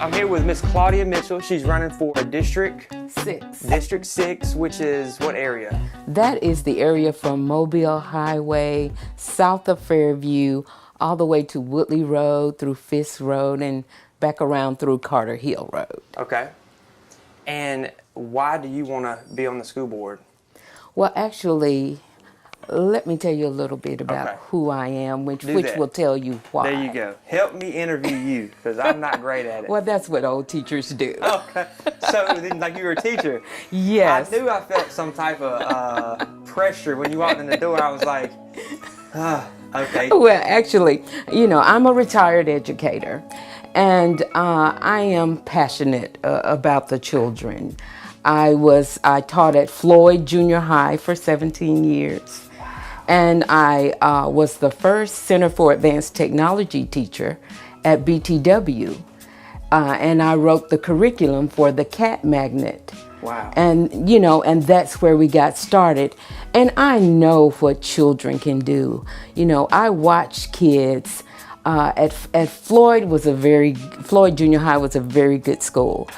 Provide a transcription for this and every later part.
I'm here with Miss Claudia Mitchell. She's running for District 6. District 6, which is what area? That is the area from Mobile Highway, south of Fairview, all the way to Woodley Road, through Fisk Road, and back around through Carter Hill Road. Okay. And why do you want to be on the school board? Well, actually, let me tell you a little bit about Okay. who I am, which that. will tell you why. There you go. Help me interview you, because I'm not great at it. Well, that's what old teachers do. Okay. So, then, like, you were a teacher. Yes. I knew I felt some type of pressure when you walked in the door. I was like, okay. Well, actually, I'm a retired educator, and I am passionate about the children. I taught at Floyd Junior High for 17 years, and I was the first Center for Advanced Technology teacher at BTW, and I wrote the curriculum for the Cat Magnet. Wow. And, and that's where we got started. And I know what children can do. I watch kids at Floyd Junior High was a very good school.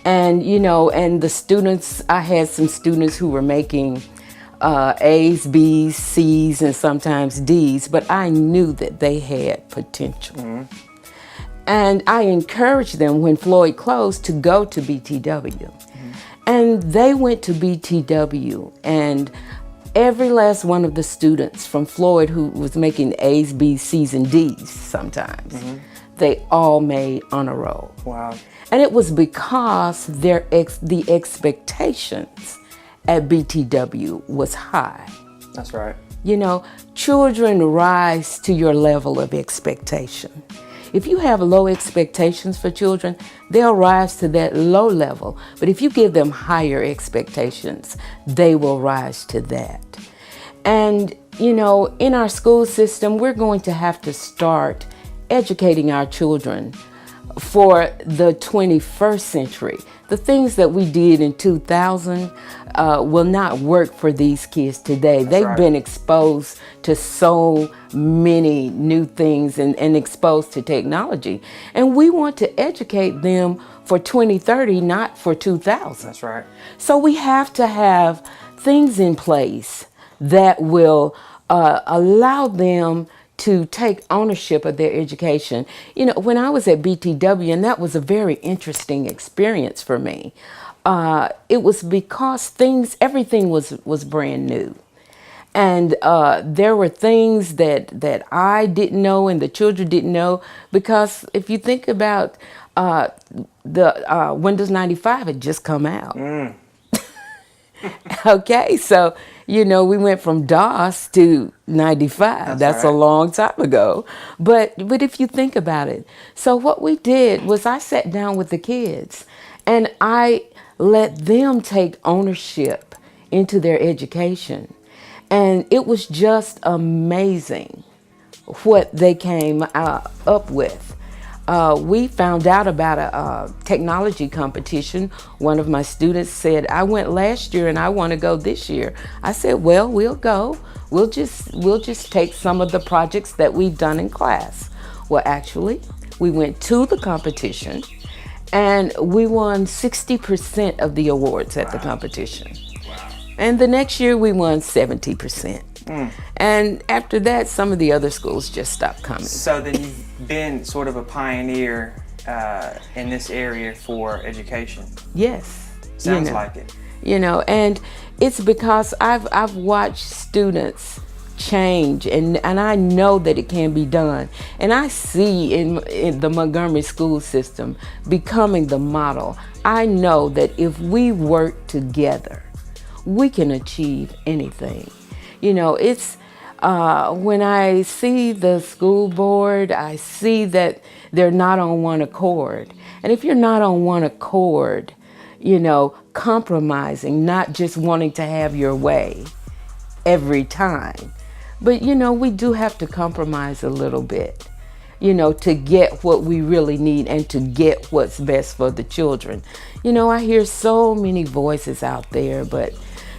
And, and the students, I had some students who were making A's, B's, C's, and sometimes D's, but I knew that they had potential. Mm-hmm. And I encouraged them when Floyd closed to go to BTW. Mm-hmm. And they went to BTW, and every last one of the students from Floyd who was making A's, B's, C's, and D's sometimes, mm-hmm. they all made honor roll. Wow. And it was because the expectations at BTW was high. That's right. Children rise to your level of expectation. If you have low expectations for children, they'll rise to that low level. But if you give them higher expectations, they will rise to that. And, in our school system, we're going to have to start educating our children for the 21st century. The things that we did in 2000 will not work for these kids today. They've been exposed to so many new things and exposed to technology. And we want to educate them for 2030, not for 2000. That's right. So we have to have things in place that will allow them to take ownership of their education. When I was at BTW, and that was a very interesting experience for me, it was because everything was brand new. And there were things that I didn't know and the children didn't know, because if you think about the Windows 95 had just come out. Mm. Okay, so we went from DOS to 95. That's right. A long time ago. But if you think about it, so what we did was I sat down with the kids and I let them take ownership into their education. And it was just amazing what they came up with. We found out about a technology competition. One of my students said, I went last year and I want to go this year. I said, well, we'll go. We'll just take some of the projects that we've done in class. Well, actually, we went to the competition and we won 60% of the awards at the competition. Wow. And the next year we won 70%. Mm. And after that, some of the other schools just stopped coming. So then you've been sort of a pioneer in this area for education. Yes. Sounds like it. And it's because I've watched students change, and I know that it can be done. And I see in the Montgomery school system becoming the model. I know that if we work together, we can achieve anything. It's when I see the school board, I see that they're not on one accord. And if you're not on one accord, compromising, not just wanting to have your way every time. But, we do have to compromise a little bit, to get what we really need and to get what's best for the children. I hear so many voices out there, but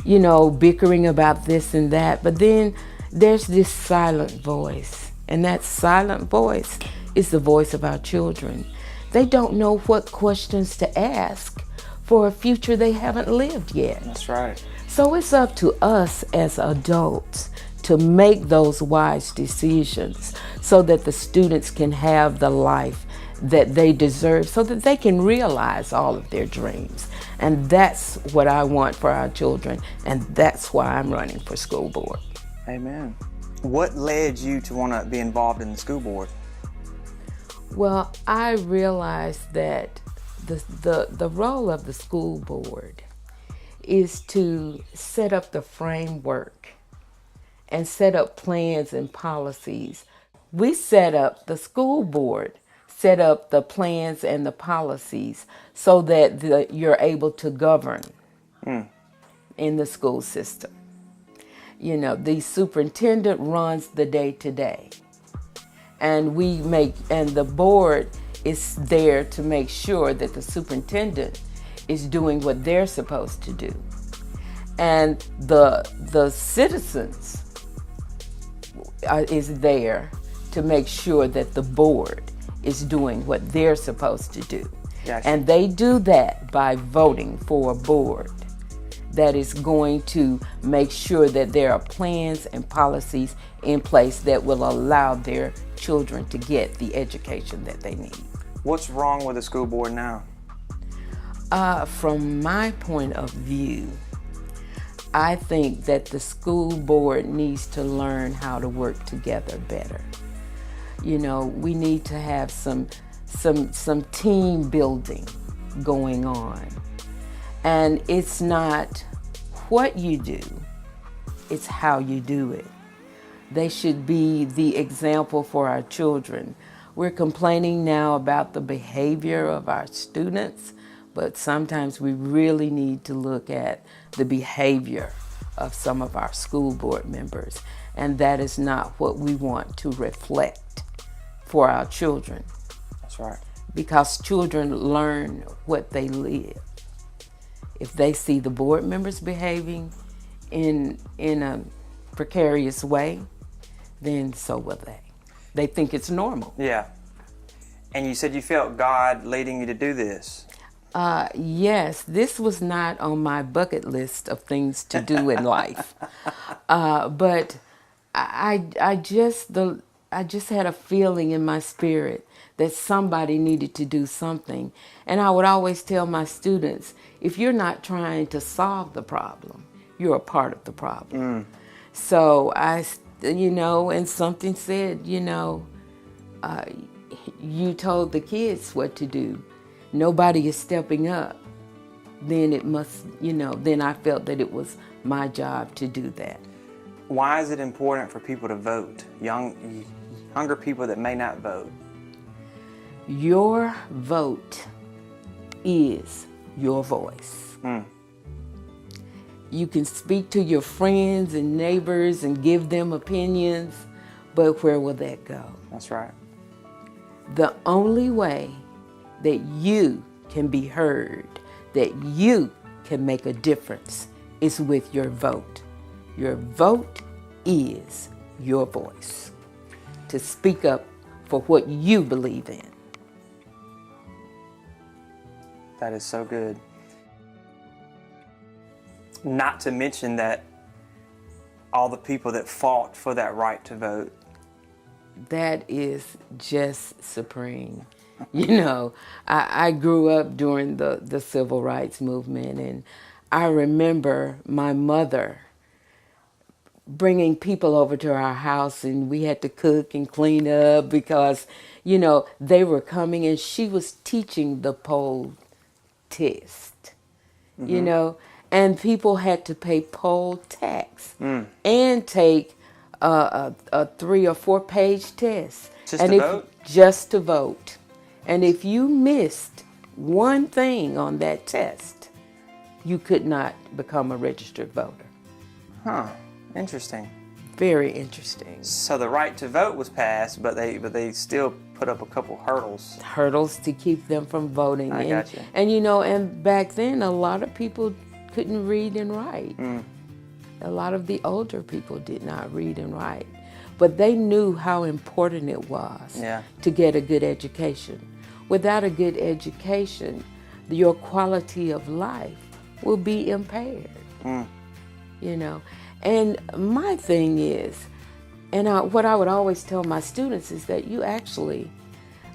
bickering about this and that. But then there's this silent voice, and that silent voice is the voice of our children. they don't know what questions to ask for a future they haven't lived yet. That's right. So it's up to us as adults to make those wise decisions so that the students can have the life that they deserve, so that they can realize all of their dreams. And that's what I want for our children, and that's why I'm running for school board. Amen. What led you to want to be involved in the school board? Well, I realized that the role of the school board is to set up the framework and set up plans and policies. We set up, the school board set up the plans and the policies so that you're able to govern in the school system. You know, the superintendent runs the day-to-day. And the board is there to make sure that the superintendent is doing what they're supposed to do. And the citizens is there to make sure that the board is doing what they're supposed to do. Gotcha. And they do that by voting for a board that is going to make sure that there are plans and policies in place that will allow their children to get the education that they need. What's wrong with the school board now? From my point of view, I think that the school board needs to learn how to work together better. You know, we need to have some team building going on. And it's not what you do, it's how you do it. They should be the example for our children. We're complaining now about the behavior of our students, but sometimes we really need to look at the behavior of some of our school board members. And that is not what we want to reflect for our children. That's right. Because children learn what they live. If they see the board members behaving in a precarious way, then so will they. They think it's normal. Yeah. And you said you felt God leading you to do this. Yes, this was not on my bucket list of things to do in life. But I just had a feeling in my spirit that somebody needed to do something. And I would always tell my students, if you're not trying to solve the problem, you're a part of the problem. So and something said, you told the kids what to do. Nobody is stepping up. Then it must, then I felt that it was my job to do that. Why is it important for people to vote? Younger people that may not vote. Your vote is your voice. You can speak to your friends and neighbors and give them opinions, but where will that go? That's right. The only way that you can be heard, that you can make a difference, is with your vote. Your vote is your voice to speak up for what you believe in. That is so good. Not to mention that all the people that fought for that right to vote. That is just supreme. I grew up during the civil rights movement, and I remember my mother bringing people over to our house, and we had to cook and clean up because, they were coming, and she was teaching the poll test, and people had to pay poll tax and take a 3 or 4 page test. Just to vote. And if you missed one thing on that test, you could not become a registered voter. Huh. Interesting. Very interesting. So the right to vote was passed, but they still put up a couple hurdles. Hurdles to keep them from voting. I got you. And and back then a lot of people couldn't read and write. A lot of the older people did not read and write. But they knew how important it was to get a good education. without a good education, your quality of life will be impaired. You know, and my thing is, what I would always tell my students is that you actually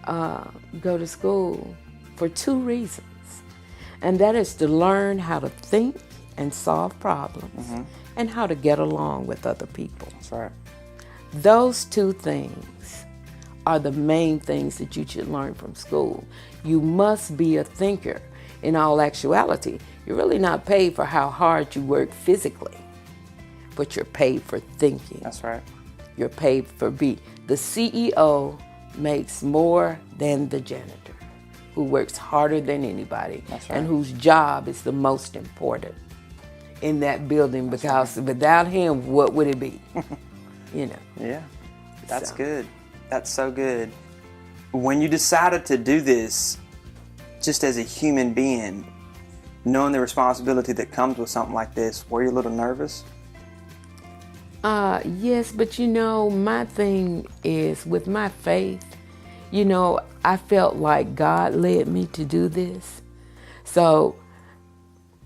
go to school for two reasons, and that is to learn how to think and solve problems, and how to get along with other people. That's right. Those two things are the main things that you should learn from school. You must be a thinker. In all actuality, you're really not paid for how hard you work physically, but you're paid for thinking. That's right. You're paid for the CEO makes more than the janitor, who works harder than anybody. That's right. And whose job is the most important in that building, because without him, what would it be? You know. Yeah, that's good. That's so good. When you decided to do this, just as a human being, knowing the responsibility that comes with something like this, were you a little nervous? Yes, but you know, my thing is with my faith, you know, I felt like God led me to do this. So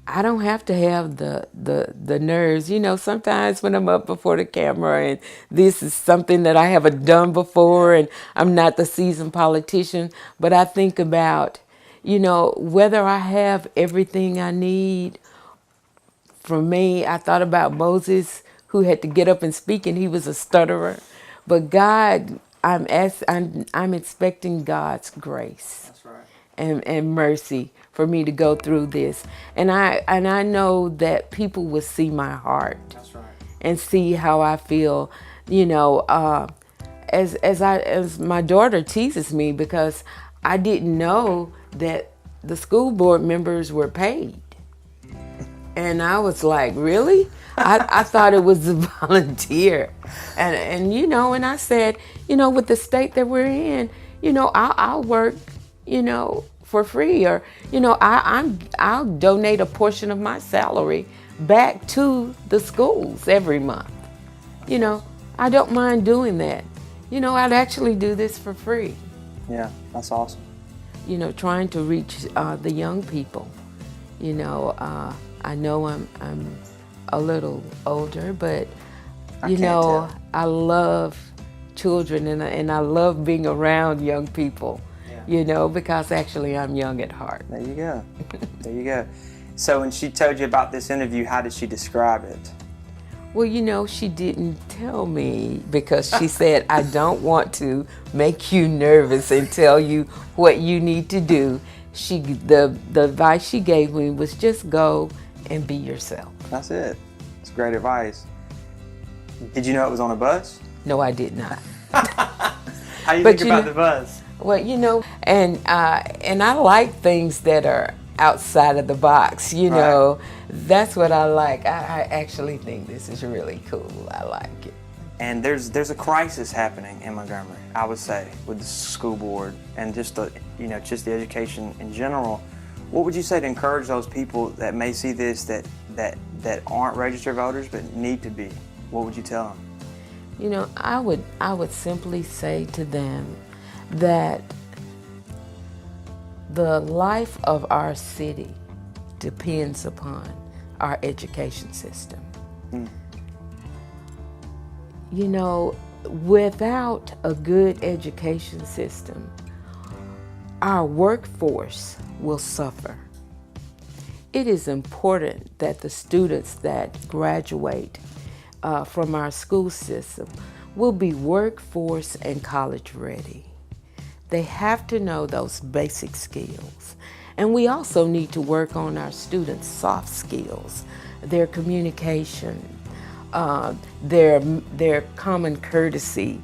I don't have to have the nerves. You know, sometimes when I'm up before the camera and this is something that I haven't done before, and I'm not the seasoned politician, but I think about, you know, whether I have everything I need. For me, I thought about Moses, who had to get up and speak, and he was a stutterer. But God, I'm expecting God's grace. That's right. And mercy for me to go through this. And I know that people will see my heart. That's right. And see how I feel, you know, as my daughter teases me, because I didn't know that the school board members were paid. And I was like, really? I thought it was a volunteer. And you know, and I said, you know, with the state that we're in, you know, I'll work, you know, for free, or, you know, I'll donate a portion of my salary back to the schools every month. You know, I don't mind doing that. You know, I'd actually do this for free. Yeah, that's awesome. You know, trying to reach the young people. You know, I know I'm a little older, but you know, I love children, and I love being around young people. Yeah. You know, because actually I'm young at heart. There you go. There you go. So when she told you about this interview, how did she describe it? Well, you know, she didn't tell me, because she said, I don't want to make you nervous and tell you what you need to do. The advice she gave me was just go and be yourself. That's it. It's great advice. Did you know it was on a bus? No, I did not. How do you think about the bus? Well, you know, and I like things that are outside of the box, you know. That's what I like. I actually think this is really cool. I like it. And there's a crisis happening in Montgomery, I would say, with the school board and just the education in general. What would you say to encourage those people that may see this that aren't registered voters but need to be? What would you tell them? You know, I would simply say to them that the life of our city depends upon our education system. You know, without a good education system, our workforce will suffer. It is important that the students that graduate from our school system will be workforce and college ready. They have to know those basic skills. And we also need to work on our students' soft skills, their communication, their common courtesy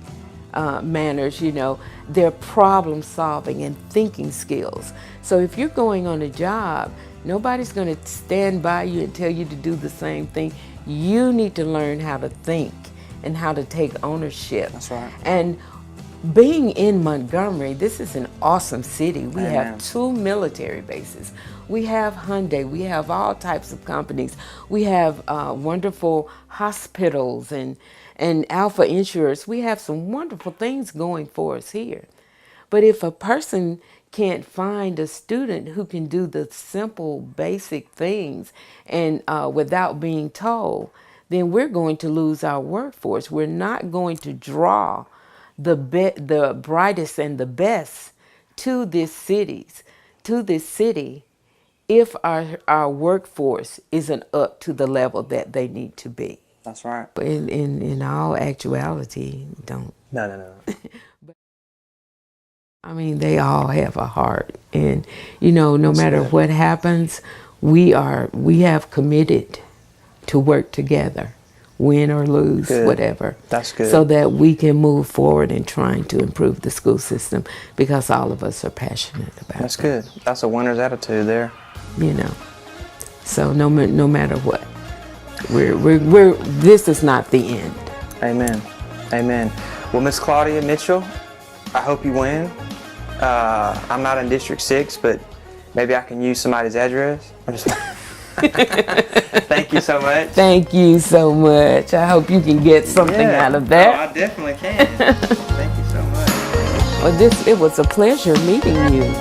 manners, you know, their problem solving and thinking skills. So if you're going on a job, nobody's going to stand by you and tell you to do the same thing. You need to learn how to think and how to take ownership. That's right. And being in Montgomery, this is an awesome city. We have 2 military bases. We have Hyundai. We have all types of companies. We have wonderful hospitals and Alpha Insurance. We have some wonderful things going for us here. But if a person can't find a student who can do the simple, basic things and without being told, then we're going to lose our workforce. We're not going to draw the brightest and the best to this city if our workforce isn't up to the level that they need to be. That's right. But in all actuality, don't. No. I mean, they all have a heart, and no That's matter good. what happens, we have committed to work together, win or lose, Good. whatever. That's good. So that we can move forward in trying to improve the school system, because all of us are passionate about That's that. good. That's a winner's attitude there. So no matter what, we're this is not the end. Amen. Amen. Well, Miss Claudia Mitchell, I hope you win. I'm not in District 6, but maybe I can use somebody's address. Thank you so much. Thank you so much. I hope you can get something out of that. Oh, I definitely can. Thank you so much. Well, it was a pleasure meeting you.